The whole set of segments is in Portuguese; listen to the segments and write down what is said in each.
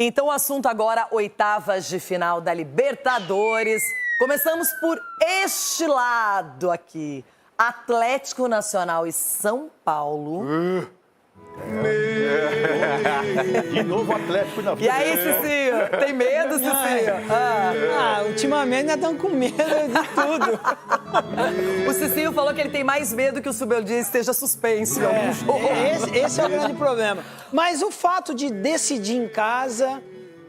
Então o assunto agora, oitavas de final da Libertadores. Começamos por este lado aqui. Atlético Nacional e São Paulo. De novo o Atlético na frente. E aí, Cicinho? Tem medo, Cicinho? Ultimamente nós estamos com medo de tudo. O Cicinho falou que ele tem mais medo que o Subeldia esteja suspenso em algum jogo. Esse é o grande problema. Mas o fato de decidir em casa,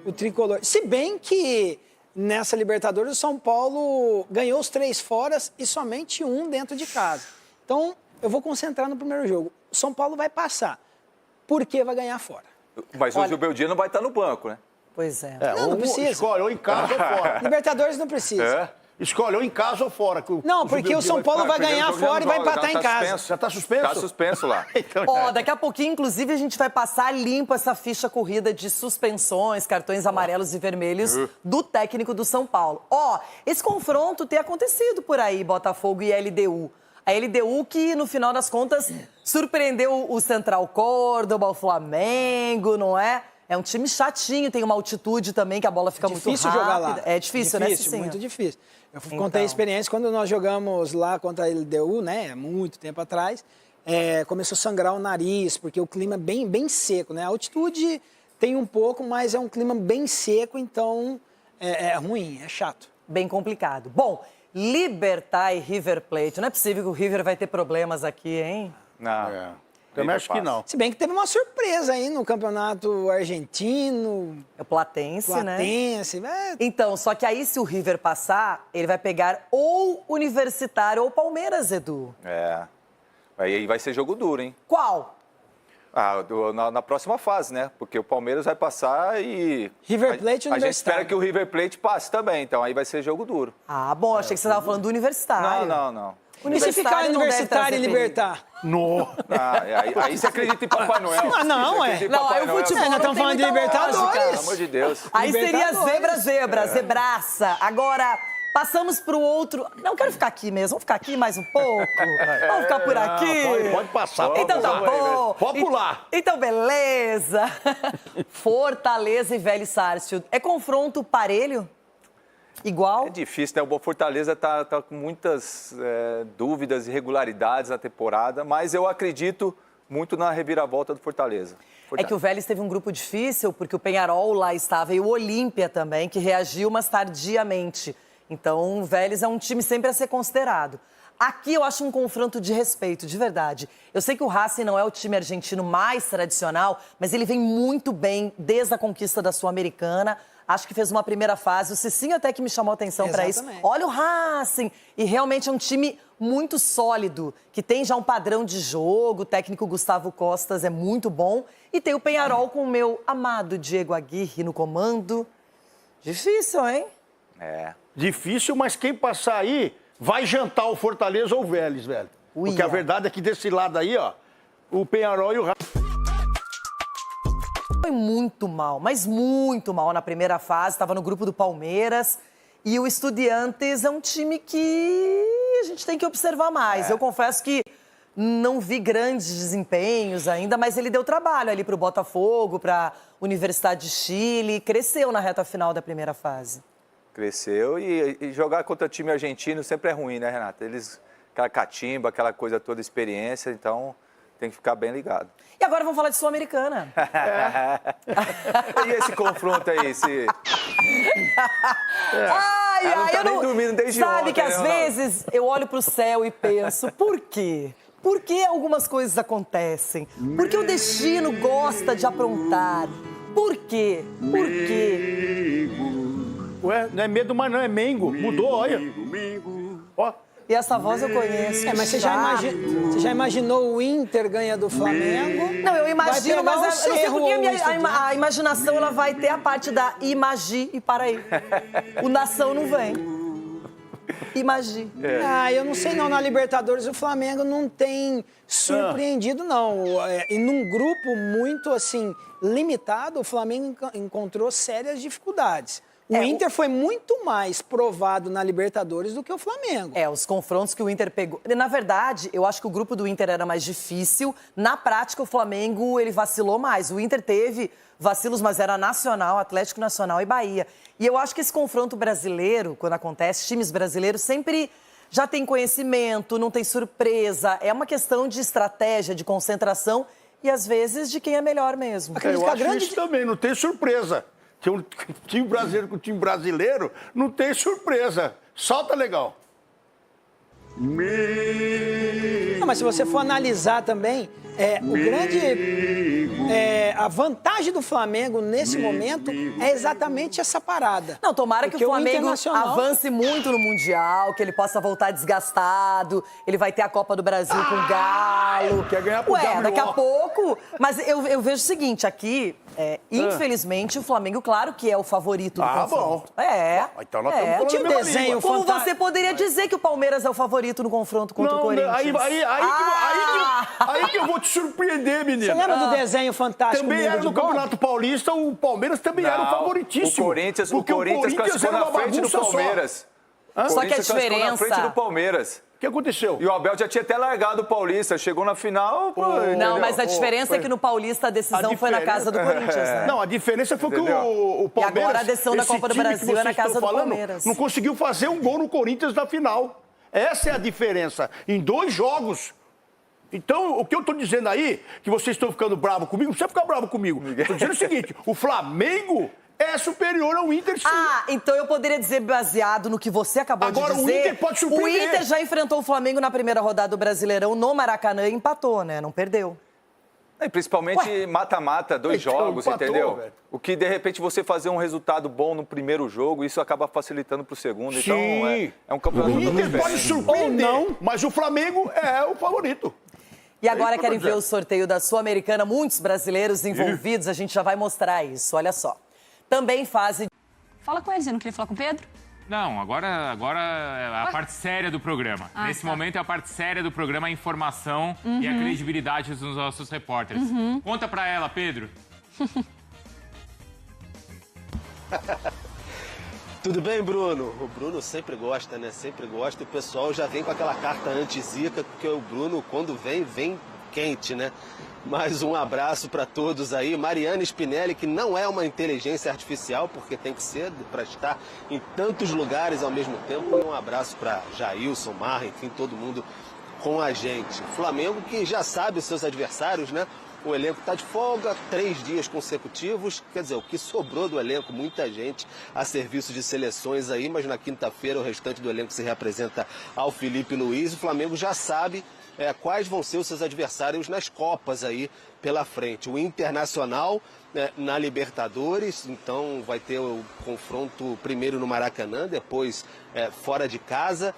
o tricolor... Se bem que nessa Libertadores o São Paulo ganhou os 3 fora e somente um dentro de casa. Então, eu vou concentrar no primeiro jogo. O São Paulo vai passar, porque vai ganhar fora. Mas o Subeldia não vai estar no banco, né? Pois é. Não precisa. Escolhe ou em casa ou fora. Libertadores não precisa. Escolhe ou em casa ou fora. Não, porque o São Paulo vai ganhar fora e vai empatar em casa. Já tá suspenso? Tá suspenso lá. Então, Ó, daqui a pouquinho, inclusive, a gente vai passar limpo essa ficha corrida de suspensões, cartões amarelos e vermelhos do técnico do São Paulo. Ó, esse confronto tem acontecido por aí, Botafogo e LDU. A LDU que, no final das contas, surpreendeu o Central Córdoba, o Flamengo, não é? É um time chatinho, tem uma altitude também, que a bola fica muito rápida. Difícil jogar lá. É difícil, né, Cicinho? Muito difícil. Eu contei a experiência quando nós jogamos lá contra a LDU, né, muito tempo atrás, começou a sangrar o nariz, porque o clima é bem seco, né? A altitude tem um pouco, mas é um clima bem seco, então é ruim, é chato. Bem complicado. Bom, Libertad e River Plate. Não é possível que o River vai ter problemas aqui, hein? Não. Também acho que não. Se bem que teve uma surpresa aí no campeonato argentino. É o Platense, né? Platense. Então, só que aí se o River passar, ele vai pegar ou Universitário ou Palmeiras, Edu. Aí vai ser jogo duro, hein? Qual? Na próxima fase, né? Porque o Palmeiras vai passar e... River Plate e A gente espera Universitário. que o River Plate passe também, então aí vai ser jogo duro. Ah, bom, achei que você estava falando do Universitário. Não. E se ficar não deve Universitário e trazer Libertar? Aí você acredita em Papai Noel. Não, Você acredita em Não, Papai aí o Noel. futebol nós não estamos tem falando de muita Libertadores. lógica. Pelo amor de Deus. Aí seria Libertadores. zebraça. Agora, passamos para o outro... Não, quero ficar aqui mesmo. Vamos ficar aqui mais um pouco? Vamos ficar por aqui? Pode passar. Então tá bom. Pode pular. Então, beleza. Fortaleza e Vélez Sarsfield. É confronto parelho? Igual? É difícil, né? O Fortaleza tá com muitas dúvidas e irregularidades na temporada, mas eu acredito muito na reviravolta do Fortaleza. É que o Vélez teve um grupo difícil, porque o Peñarol lá estava e o Olímpia também, que reagiu, mas tardiamente. Então, o Vélez é um time sempre a ser considerado. Aqui eu acho um confronto de respeito, de verdade. Eu sei que o Racing não é o time argentino mais tradicional, mas ele vem muito bem desde a conquista da Sul-Americana. Acho que fez uma primeira fase. O Cicinho até que me chamou a atenção para isso. Olha o Racing! E realmente é um time muito sólido, que tem já um padrão de jogo. O técnico Gustavo Costas é muito bom. E tem o Peñarol com o meu amado Diego Aguirre no comando. Difícil, hein? Difícil, mas quem passar aí vai jantar o Fortaleza ou o Vélez, velho. Porque a verdade é que desse lado aí, ó, o Peñarol e o Foi muito mal, mas muito mal na primeira fase. Estava no grupo do Palmeiras. E o Estudiantes é um time que a gente tem que observar mais. Eu confesso que não vi grandes desempenhos ainda, mas ele deu trabalho ali para o Botafogo, para a Universidade de Chile. Cresceu na reta final da primeira fase. Cresceu e jogar contra time argentino sempre é ruim, né, Renata? Aquela catimba, aquela coisa toda, experiência, então tem que ficar bem ligado. E agora vamos falar de Sul-Americana. E esse confronto aí, Ai, Ela não tá eu nem não... dormindo desde Sabe ontem, que às né, vezes eu olho pro céu e penso, por quê? Por que algumas coisas acontecem? Por que o destino gosta de aprontar? Por quê? Por quê? Ué, não é medo, mas não é Mengo. Mudou, olha. Ó. E essa voz eu conheço. Mas você já imaginou o Inter ganha do Flamengo? Não, eu imagino, Vai pegar mas eu não sei Cerro porque ou a imaginação ela vai ter a parte da imagi e para aí. O nação não vem. Imagi. Eu não sei não. Na Libertadores o Flamengo não tem surpreendido, não. E num grupo muito, assim, limitado, o Flamengo encontrou sérias dificuldades. O Inter foi muito mais provado na Libertadores do que o Flamengo. Os confrontos que o Inter pegou. Na verdade, eu acho que o grupo do Inter era mais difícil. Na prática, o Flamengo, ele vacilou mais. O Inter teve vacilos, mas era Nacional, Atlético Nacional e Bahia. E eu acho que esse confronto brasileiro, quando acontece, times brasileiros sempre já tem conhecimento, não tem surpresa. É uma questão de estratégia, de concentração e, às vezes, de quem é melhor mesmo. Eu acho isso também, não tem surpresa. Tem um time brasileiro com time brasileiro, não tem surpresa. Solta legal. Não, mas se você for analisar também, a vantagem do Flamengo nesse momento é exatamente essa parada. Não, tomara que o Flamengo Internacional avance muito no Mundial, que ele possa voltar desgastado, ele vai ter a Copa do Brasil com o Galo. Quer ganhar pro WO. Daqui a pouco. Mas eu vejo o seguinte, aqui, infelizmente, o Flamengo, claro que é o favorito do confronto. Bom. Então nós estamos falando tinha a mesma desenho língua. Como você poderia dizer que o Palmeiras é o favorito no confronto contra o Corinthians? Aí que eu vou te surpreender, menino. Você lembra do desenho fantástico? Também era no Campeonato Paulista, o Palmeiras também era o favoritíssimo. O Corinthians classificou na frente do Palmeiras. Só que a diferença... na frente do Palmeiras. O que aconteceu? E o Abel já tinha até largado o Paulista, chegou na final... Não, mas a diferença é que no Paulista a decisão foi na casa do Corinthians, né? Não, a diferença foi que o Palmeiras... E agora a decisão da Copa do Brasil é na casa do Palmeiras. Não conseguiu fazer um gol no Corinthians na final. Essa é a diferença. Em 2 jogos... Então, o que eu estou dizendo aí, que vocês estão ficando bravos comigo, não precisa ficar bravo comigo. Estou dizendo o seguinte, o Flamengo é superior ao Inter, sim. Então eu poderia dizer, baseado no que você acabou de dizer... Agora, o Inter pode surpreender. O Inter já enfrentou o Flamengo na primeira rodada do Brasileirão no Maracanã e empatou, né? Não perdeu. E principalmente mata-mata, 2 jogos, empatou, entendeu? Velho. O que, de repente, você fazer um resultado bom no primeiro jogo, isso acaba facilitando pro segundo. Sim. Então, é um campeonato O Inter diferente. pode surpreender, mas o Flamengo é o favorito. E agora querem ver o sorteio da Sul-Americana, muitos brasileiros envolvidos, a gente já vai mostrar isso, olha só. Também fase... Fala com ele, você não queria falar com o Pedro? Não, agora é a parte séria do programa. Nesse momento é a parte séria do programa, a informação e a credibilidade dos nossos repórteres. Conta pra ela, Pedro. Tudo bem, Bruno? O Bruno sempre gosta, né? Sempre gosta. E o pessoal já vem com aquela carta anti-zica, porque o Bruno, quando vem quente, né? Mais um abraço para todos aí. Mariana Spinelli, que não é uma inteligência artificial, porque tem que ser para estar em tantos lugares ao mesmo tempo. E um abraço para Jailson, Marra, enfim, todo mundo com a gente. Flamengo que já sabe os seus adversários, né? O elenco está de folga, 3 dias consecutivos. Quer dizer, o que sobrou do elenco, muita gente a serviço de seleções aí, mas na quinta-feira o restante do elenco se reapresenta ao Felipe Luiz. O Flamengo já sabe quais vão ser os seus adversários nas Copas aí pela frente. O Internacional na Libertadores, então vai ter o confronto primeiro no Maracanã, depois fora de casa.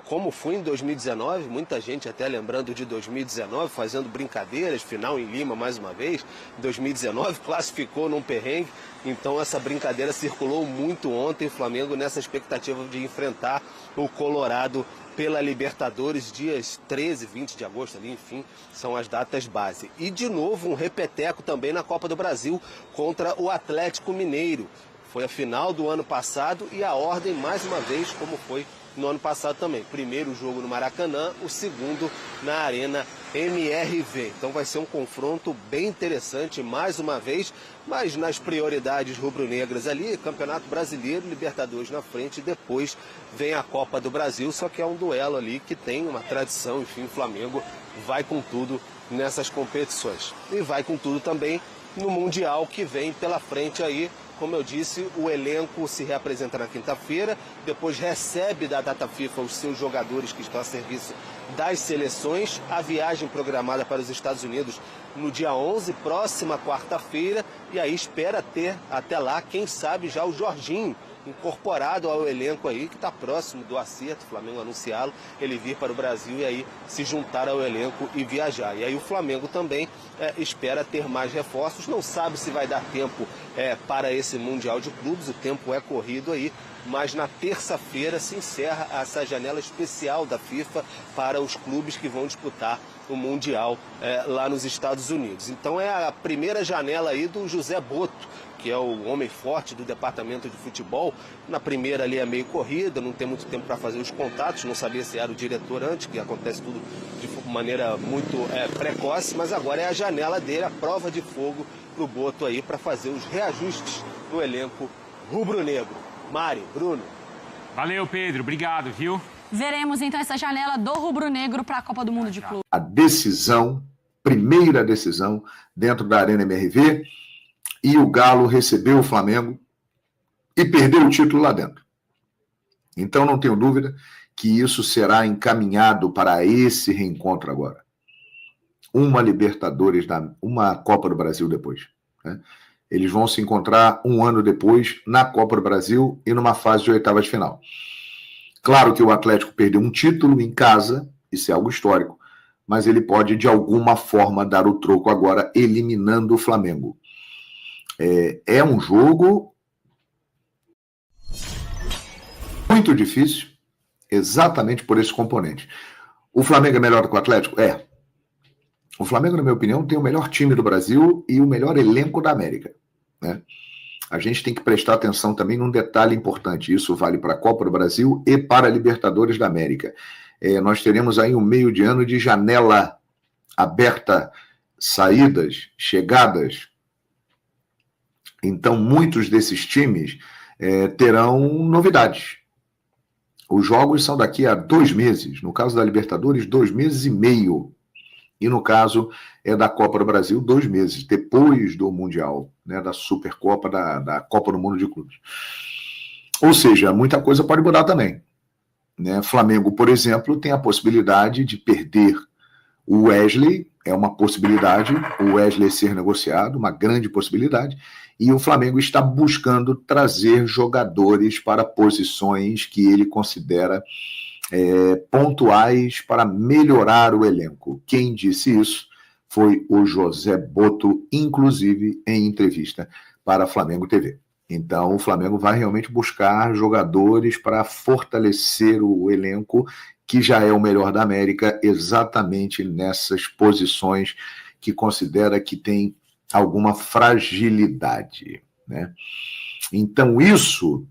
Como foi em 2019, muita gente até lembrando de 2019, fazendo brincadeiras, final em Lima mais uma vez, 2019 classificou num perrengue, então essa brincadeira circulou muito ontem, o Flamengo nessa expectativa de enfrentar o Colorado pela Libertadores, dias 13, 20 de agosto ali, enfim, são as datas base. E de novo um repeteco também na Copa do Brasil contra o Atlético Mineiro. Foi a final do ano passado e a ordem mais uma vez como foi no ano passado também. Primeiro jogo no Maracanã, o segundo na Arena MRV. Então vai ser um confronto bem interessante mais uma vez, mas nas prioridades rubro-negras ali, Campeonato Brasileiro, Libertadores na frente e depois vem a Copa do Brasil, só que é um duelo ali que tem uma tradição, enfim, o Flamengo vai com tudo nessas competições. E vai com tudo também no Mundial que vem pela frente aí. Como eu disse, o elenco se reapresenta na quinta-feira, depois recebe da data FIFA os seus jogadores que estão a serviço das seleções. A viagem programada para os Estados Unidos no dia 11, próxima quarta-feira, e aí espera ter até lá, quem sabe, já o Jorginho incorporado ao elenco aí, que está próximo do acerto, o Flamengo anunciá-lo, ele vir para o Brasil e aí se juntar ao elenco e viajar. E aí o Flamengo também espera ter mais reforços, não sabe se vai dar tempo para esse Mundial de Clubes, o tempo é corrido aí, mas na terça-feira se encerra essa janela especial da FIFA para os clubes que vão disputar o Mundial lá nos Estados Unidos. Então é a primeira janela aí do José Boto que é o homem forte do departamento de futebol. Na primeira ali é meio corrida, não tem muito tempo para fazer os contatos, não sabia se era o diretor antes, que acontece tudo de maneira muito precoce, mas agora é a janela dele, a prova de fogo para o Boto aí, para fazer os reajustes no elenco rubro-negro. Mari, Bruno. Valeu, Pedro. Obrigado, viu? Veremos então essa janela do rubro-negro para a Copa do Mundo de Clube. A decisão, primeira decisão, dentro da Arena MRV, e o Galo recebeu o Flamengo e perdeu o título lá dentro. Então não tenho dúvida que isso será encaminhado para esse reencontro agora. Uma Libertadores, uma Copa do Brasil depois, né? Eles vão se encontrar um ano depois na Copa do Brasil e numa fase de oitavas de final. Claro que o Atlético perdeu um título em casa, isso é algo histórico, mas ele pode, de alguma forma, dar o troco agora, eliminando o Flamengo. É um jogo muito difícil, exatamente por esse componente. O Flamengo é melhor do que o Atlético? É. O Flamengo, na minha opinião, tem o melhor time do Brasil e o melhor elenco da América, né? A gente tem que prestar atenção também num detalhe importante. Isso vale para a Copa do Brasil e para a Libertadores da América. Nós teremos aí um meio de ano de janela aberta, saídas, chegadas. Então, muitos desses times terão novidades. Os jogos são daqui a 2 meses. No caso da Libertadores, 2 meses e meio. E no caso da Copa do Brasil, 2 meses, depois do Mundial, né, da Supercopa, da Copa do Mundo de Clubes. Ou seja, muita coisa pode mudar também, né? Flamengo, por exemplo, tem a possibilidade de perder o Wesley, é uma possibilidade, o Wesley ser negociado, uma grande possibilidade, e o Flamengo está buscando trazer jogadores para posições que ele considera pontuais para melhorar o elenco. Quem disse isso foi o José Boto, inclusive em entrevista para a Flamengo TV. Então, o Flamengo vai realmente buscar jogadores para fortalecer o elenco, que já é o melhor da América, exatamente nessas posições que considera que tem alguma fragilidade, né? Então, isso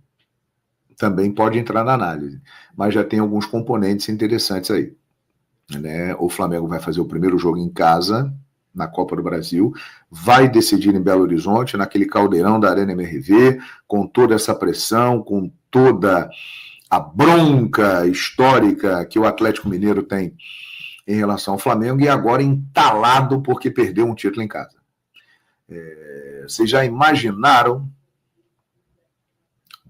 também pode entrar na análise, mas já tem alguns componentes interessantes aí, né? O Flamengo vai fazer o primeiro jogo em casa, na Copa do Brasil, vai decidir em Belo Horizonte, naquele caldeirão da Arena MRV, com toda essa pressão, com toda a bronca histórica que o Atlético Mineiro tem em relação ao Flamengo, e agora entalado porque perdeu um título em casa. Vocês já imaginaram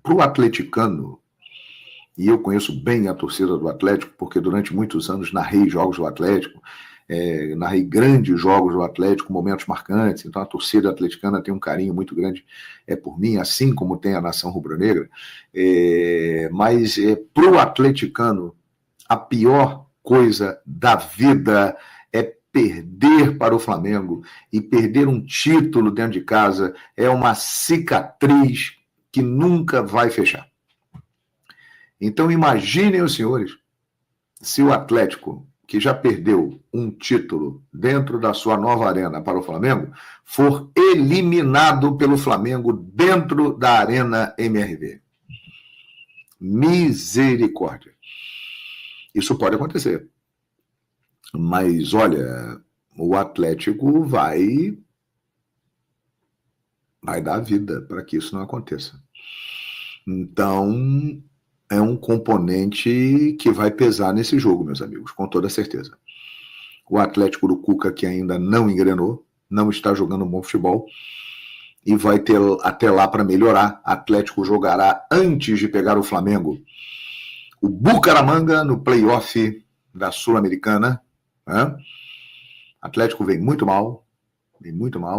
para o atleticano, e eu conheço bem a torcida do Atlético, porque durante muitos anos narrei jogos do Atlético, narrei grandes jogos do Atlético, momentos marcantes, então a torcida atleticana tem um carinho muito grande por mim, assim como tem a nação rubro-negra, mas para o atleticano, a pior coisa da vida é perder para o Flamengo, e perder um título dentro de casa é uma cicatriz que nunca vai fechar. Então imaginem os senhores, se o Atlético, que já perdeu um título dentro da sua nova arena para o Flamengo, for eliminado pelo Flamengo dentro da Arena MRV. Misericórdia. Isso pode acontecer. Mas, olha, o Atlético vai dar vida para que isso não aconteça. Então, é um componente que vai pesar nesse jogo, meus amigos, com toda certeza. O Atlético do Cuca, que ainda não engrenou, não está jogando um bom futebol, e vai ter até lá para melhorar. Atlético jogará, antes de pegar o Flamengo, o Bucaramanga no play-off da Sul-Americana, né? Atlético vem muito mal,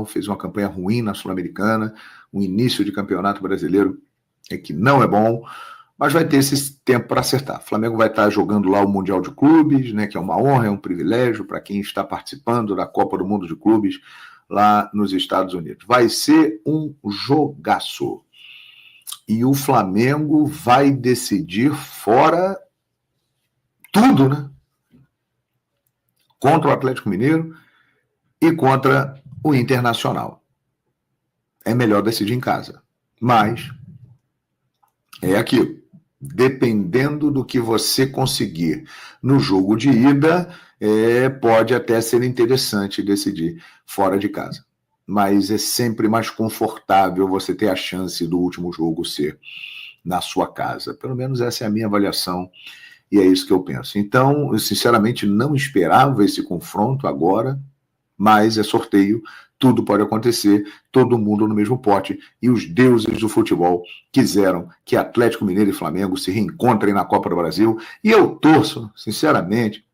fez uma campanha ruim na Sul-Americana, um início de campeonato brasileiro que não é bom, mas vai ter esse tempo para acertar. O Flamengo vai estar jogando lá o Mundial de Clubes, né, que é uma honra, é um privilégio para quem está participando da Copa do Mundo de Clubes lá nos Estados Unidos. Vai ser um jogaço. E o Flamengo vai decidir fora tudo, né? Contra o Atlético Mineiro e contra o Internacional. é melhor decidir em casa. Mas é aquilo. Dependendo do que você conseguir no jogo de ida, pode até ser interessante decidir fora de casa. Mas é sempre mais confortável você ter a chance do último jogo ser na sua casa. Pelo menos essa é a minha avaliação e é isso que eu penso. Então, eu sinceramente não esperava esse confronto agora, mas é sorteio, tudo pode acontecer, todo mundo no mesmo pote, e os deuses do futebol quiseram que Atlético Mineiro e Flamengo se reencontrem na Copa do Brasil, e eu torço, sinceramente,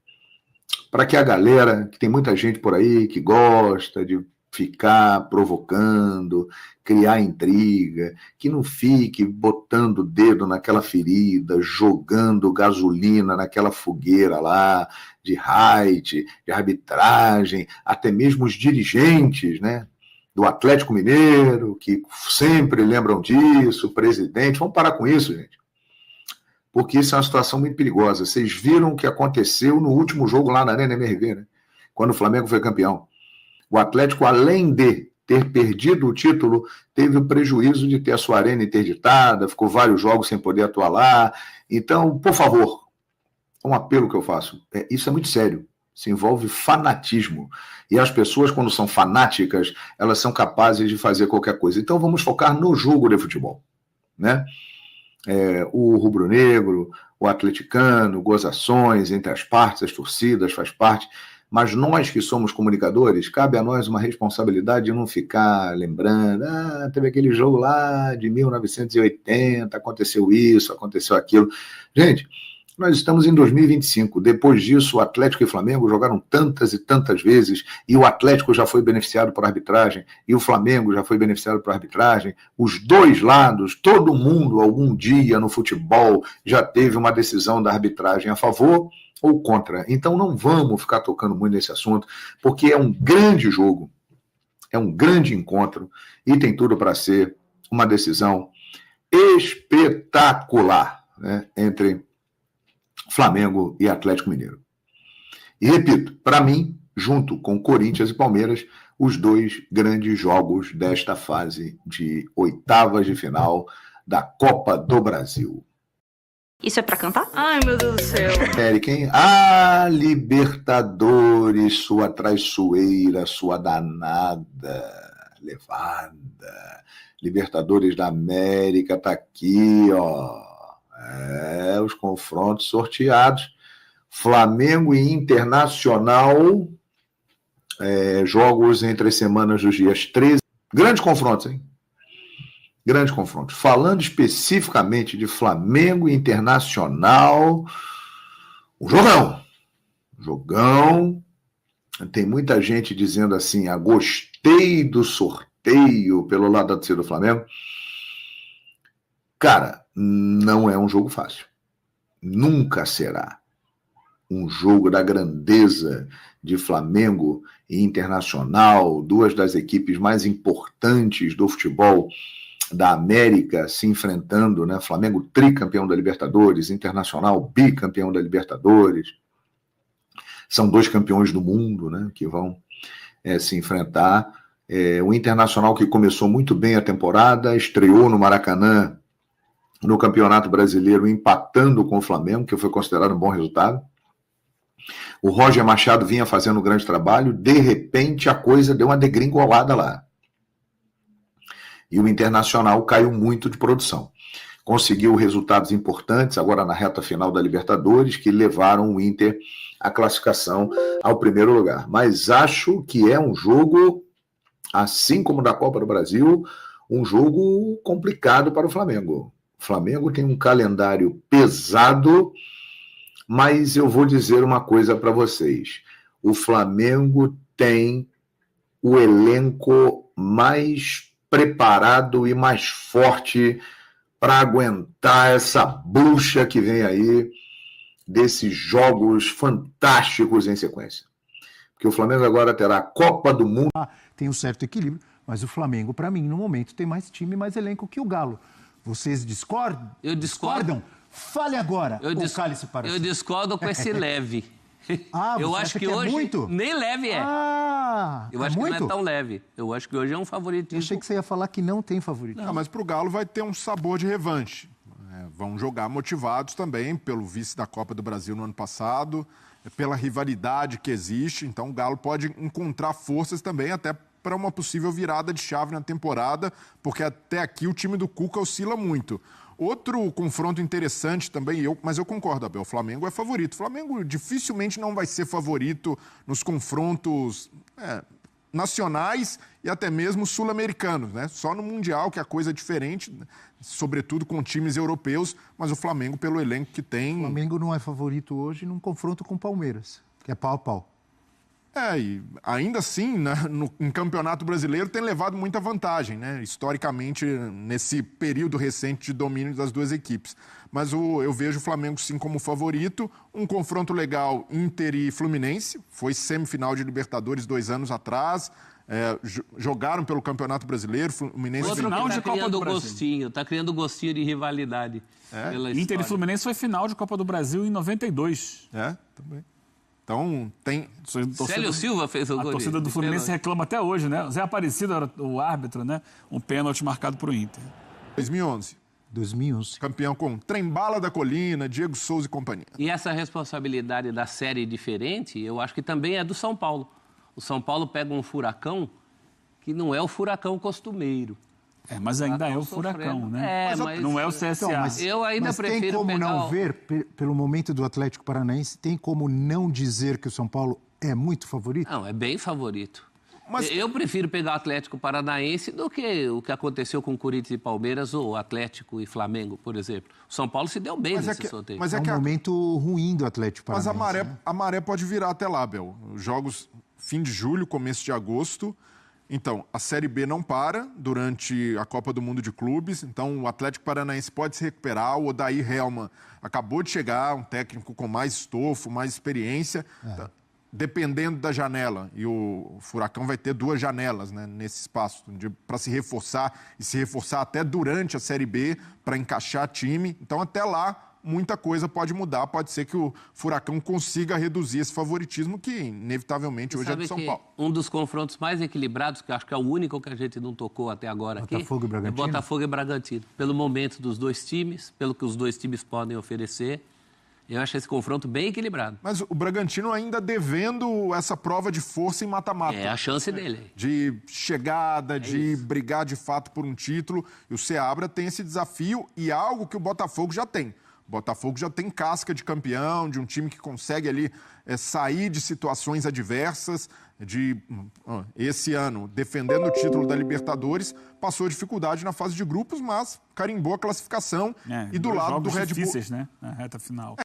para que a galera, que tem muita gente por aí que gosta de ficar provocando, criar intriga, que não fique botando o dedo naquela ferida, jogando gasolina naquela fogueira lá, de raid, de arbitragem, até mesmo os dirigentes, né, do Atlético Mineiro, que sempre lembram disso, o presidente. Vamos parar com isso, gente. Porque isso é uma situação muito perigosa. Vocês viram o que aconteceu no último jogo lá na Arena MRV, né? Quando o Flamengo foi campeão. O Atlético, além de ter perdido o título, teve o prejuízo de ter a sua arena interditada, ficou vários jogos sem poder atuar lá. Então, por favor, um apelo que eu faço, isso é muito sério, isso envolve fanatismo. E as pessoas, quando são fanáticas, elas são capazes de fazer qualquer coisa. Então, vamos focar no jogo de futebol, né? O rubro-negro, o atleticano, gozações entre as partes, as torcidas, faz parte. Mas nós que somos comunicadores, cabe a nós uma responsabilidade de não ficar lembrando, teve aquele jogo lá de 1980, aconteceu isso, aconteceu aquilo. Gente, nós estamos em 2025, depois disso o Atlético e o Flamengo jogaram tantas e tantas vezes, e o Atlético já foi beneficiado por arbitragem, e o Flamengo já foi beneficiado por arbitragem, os dois lados, todo mundo algum dia no futebol já teve uma decisão da arbitragem a favor ou contra. Então não vamos ficar tocando muito nesse assunto, porque é um grande jogo, é um grande encontro, e tem tudo para ser uma decisão espetacular, né, entre Flamengo e Atlético Mineiro. E repito, para mim, junto com Corinthians e Palmeiras, os dois grandes jogos desta fase de oitavas de final da Copa do Brasil. Isso é pra cantar? Ai, meu Deus do céu. Eric, hein? Ah, Libertadores, sua traiçoeira, sua danada, levada. Libertadores da América tá aqui, ó. Os confrontos sorteados. Flamengo e Internacional, jogos entre as semanas dos dias 13. Grandes confrontos, hein? Grandes confrontos. Falando especificamente de Flamengo e Internacional, um jogão. Jogão. Tem muita gente dizendo assim, gostei do sorteio pelo lado da torcida do Flamengo. Cara, não é um jogo fácil. Nunca será um jogo da grandeza de Flamengo e Internacional, duas das equipes mais importantes do futebol da América se enfrentando, né? Flamengo tricampeão da Libertadores, Internacional bicampeão da Libertadores. São dois campeões do mundo, né, que vão se enfrentar. O Internacional, que começou muito bem a temporada, estreou no Maracanã no Campeonato Brasileiro, empatando com o Flamengo, que foi considerado um bom resultado. O Roger Machado vinha fazendo um grande trabalho, de repente a coisa deu uma degringolada lá. E o Internacional caiu muito de produção. Conseguiu resultados importantes agora na reta final da Libertadores, que levaram o Inter à classificação ao primeiro lugar. Mas acho que é um jogo, assim como da Copa do Brasil, um jogo complicado para o Flamengo. O Flamengo tem um calendário pesado, mas eu vou dizer uma coisa para vocês. O Flamengo tem o elenco mais preparado e mais forte para aguentar essa bucha que vem aí desses jogos fantásticos em sequência. Porque o Flamengo agora terá a Copa do Mundo. Tem um certo equilíbrio, mas o Flamengo, para mim, no momento, tem mais time e mais elenco que o Galo. Vocês discordam? Eu discordo. Fale agora, ou cale-se para Eu si. discordo com esse leve. Ah, Eu você acho acha que é hoje muito? nem leve é. Ah, Eu é acho que muito? não é tão leve. Eu acho que hoje é um Eu favoritismo. achei que você ia falar que não tem favorito. Ah, mas para o Galo vai ter um sabor de revanche. Vão jogar motivados também pelo vice da Copa do Brasil no ano passado, pela rivalidade que existe. Então o Galo pode encontrar forças também até para uma possível virada de chave na temporada, porque até aqui o time do Cuca oscila muito. Outro confronto interessante também, mas eu concordo, Abel, o Flamengo é favorito. O Flamengo dificilmente não vai ser favorito nos confrontos nacionais e até mesmo sul-americanos, né? Só no Mundial que a coisa é diferente, sobretudo com times europeus, mas o Flamengo, pelo elenco que tem... O Flamengo não é favorito hoje num confronto com o Palmeiras, que é pau a pau. E ainda assim, né, em Campeonato Brasileiro tem levado muita vantagem, né? Historicamente, nesse período recente de domínio das duas equipes. Mas eu vejo o Flamengo sim como favorito. Um confronto legal, Inter e Fluminense. Foi semifinal de Libertadores 2 anos atrás. Jogaram pelo Campeonato Brasileiro. Fluminense Outro final que de tá Copa do criando Brasil. gostinho, tá criando gostinho de rivalidade. Pela Inter e história. Fluminense foi final de Copa do Brasil em 92. Também. Então, tem... Célio Silva fez o gol. A torcida do Fluminense reclama até hoje, né? O Zé Aparecido era o árbitro, né? Um pênalti marcado pro Inter. 2011. 2011. Campeão com Trembala da Colina, Diego Souza e companhia. E essa responsabilidade da série diferente, eu acho que também é do São Paulo. O São Paulo pega um furacão que não é o furacão costumeiro. Mas ainda é o furacão, né? Mas não é o CSA. Então, eu ainda mas prefiro tem como pegar não ver, pelo momento do Atlético Paranaense, tem como não dizer que o São Paulo é muito favorito? Não, é bem favorito. Mas... Eu prefiro pegar o Atlético Paranaense do que o que aconteceu com Corinthians e Palmeiras ou Atlético e Flamengo, por exemplo. O São Paulo se deu bem nesse sorteio. Mas É um momento ruim do Atlético Mas Paranaense. a maré pode virar até lá, Bel. Jogos fim de julho, começo de agosto. Então, a Série B não para durante a Copa do Mundo de Clubes. Então, o Atlético Paranaense pode se recuperar. O Odair Helman acabou de chegar, um técnico com mais estofo, mais experiência. Dependendo da janela. E o Furacão vai ter 2 janelas, né, nesse espaço para se reforçar e se reforçar até durante a Série B para encaixar time. Então, até lá, muita coisa pode mudar. Pode ser que o Furacão consiga reduzir esse favoritismo que, inevitavelmente, hoje é do São Paulo. Um dos confrontos mais equilibrados, que eu acho que é o único que a gente não tocou até agora Botafogo e aqui, Bragantino? é Botafogo e Bragantino. Pelo momento dos dois times, pelo que os dois times podem oferecer, eu acho esse confronto bem equilibrado. Mas o Bragantino ainda devendo essa prova de força em mata-mata. É a chance dele. De chegada, de brigar de fato por um título. E o Seabra tem esse desafio e algo que o Botafogo já tem. O Botafogo já tem casca de campeão, de um time que consegue ali sair de situações adversas. Esse ano, defendendo o título da Libertadores, passou dificuldade na fase de grupos, mas carimbou a classificação e do lado do Red Bull. Difíceis, né? Na reta final.